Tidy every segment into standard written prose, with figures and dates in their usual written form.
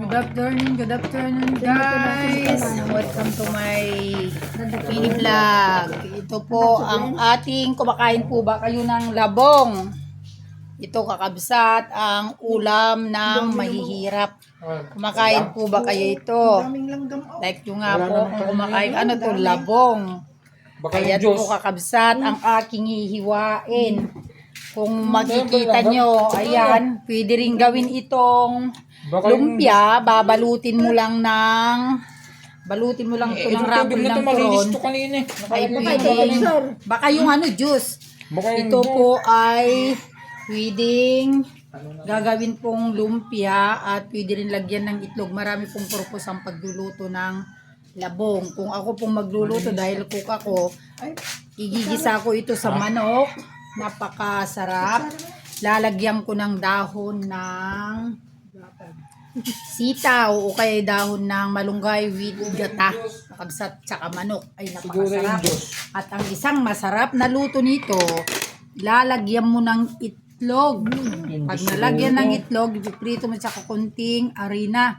Good afternoon guys. Welcome to my mini vlog. Ito po ang ating kumakain po ba kayo ng labong? Ito kakabsat ang ulam ng mahihirap. Kumakain po ba kayo ito? Like yung nga po kung kumakain ano to labong. Ayan po kakabsat ang aking hihiwain. Kung makikita nyo, ayan, pwede rin gawin itong lumpia, babalutin mo lang ito ng wrapper ng turon. Ay pwedeng, baka yung ano, juice. Ito po ay pwedeng gagawin pong lumpia at pwede rin lagyan ng itlog. Marami pong purpose ang pagluluto ng labong. Kung ako pong magluluto dahil cook ako, igigisa ko ito sa manok. Napakasarap. Lalagyan ko ng dahon ng sitaw o kaya dahon ng malunggay with gata, kakabsat, tsaka manok. Ay napakasarap. At ang isang masarap na luto nito, lalagyan mo ng itlog. Pag nalagyan ng itlog, ipiprito mo tsaka kunting harina.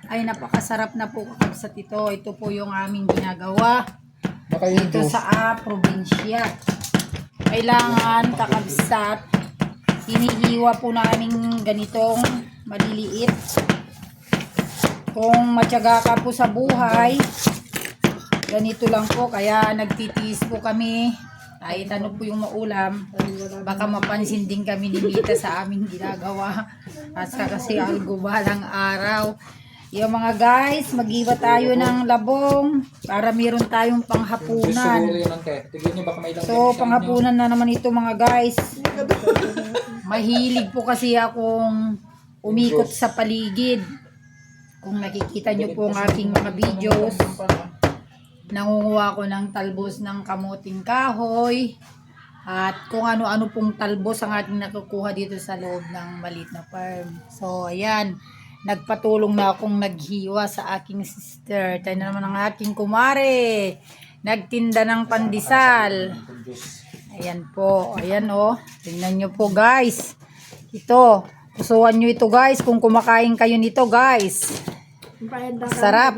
Ay napakasarap na po kakabsat ito. Ito po yung aming ginagawa dito sa probinsya. Kailangan kakabsat, hinihiwa po namin ganitong maliliit. Kung matyaga ka po sa buhay, ganito lang po. Kaya nagtitiis po kami. Kahit ano po yung maulam, baka mapansin din kami ni Mita sa aming ginagawa. Kasi algo balang araw. Yung mga guys, mag-iwa tayo ng labong para meron tayong panghapunan. So, panghapunan na naman ito mga guys. Mahilig po kasi akong umikot sa paligid. Kung nakikita nyo po ang aking mga videos, nangunguha ko ng talbos ng kamuting kahoy at kung ano-ano pong talbos ang ating nakukuha dito sa loob ng maliit na farm. So, ayan. Nagpatulong na akong naghiwa sa aking sister. Tayo na naman ang aking kumare. Nagtinda ng pandesal. Ayan po. Ayan o. Tingnan nyo po guys. Ito. Pusuan nyo ito guys. Kung kumakain kayo nito guys. Sarap.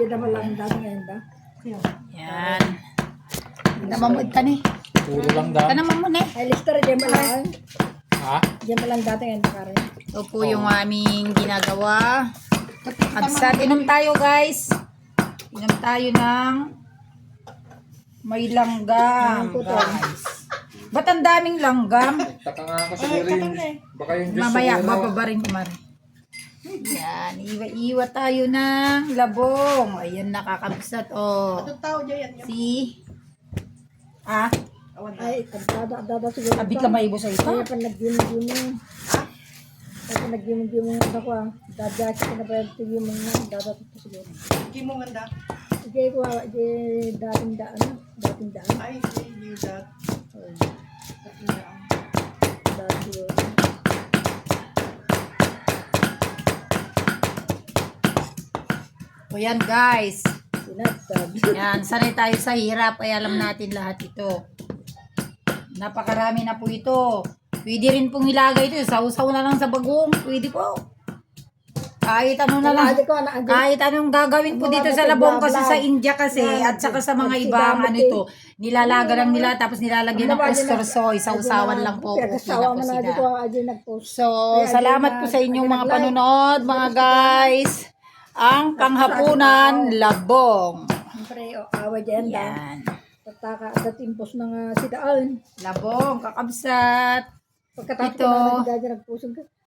Ayan. Namamud ka ni. Puro lang dam. Kanamamud ni. Ay, lister, diyan mo lang. Ha? Diyan mo lang dati ngayon pa rin. Ito po yung aming ginagawa. Absat. Inom tayo guys. Inom tayo ng may langgam guys. Ba't ang daming langgam? Taka nga kasi siguro baka yung Diyos Mamaya, siguro. bababa rin kumari. Yan, iwa-iwa tayo ng labong. Ayan, nakakabsat. Oh. Si? Ah? Ay, dada siguro. Abit ka maibo sa ito? Kaya pa nag-gimong-gimong. Kaya pa nag-gimong-gimong ako ah. Dada siya na pa nag-gimong na. Dada ito siguro. Gimong handa? Sige ko, dating daan. Dating daan. Ay, you that. Daan siguro. O yan guys. Sinagtag. Yan, sanay tayo sa hirap. Ay alam natin lahat ito. Napakarami na po ito. Pwede rin pong ilagay ito. Sausaw na lang sa bagong. Pwede po. Kahit ano na lang. Kahit anong gagawin po dito sa labong kasi sa India kasi at saka sa mga ibang ano ito. Nilalaga lang nila tapos nilalagyan ng oyster soy. Sausawan lang po. Okay na po sila. So, salamat po sa inyong mga panunod mga guys. Ang panghapunan labong. Siyempre, awa dyan da. Yan. Tataka at impos ng sidaan. Labong, kakabsat. Pagkatapos Ito. ko na nagdadya nagpusong ka.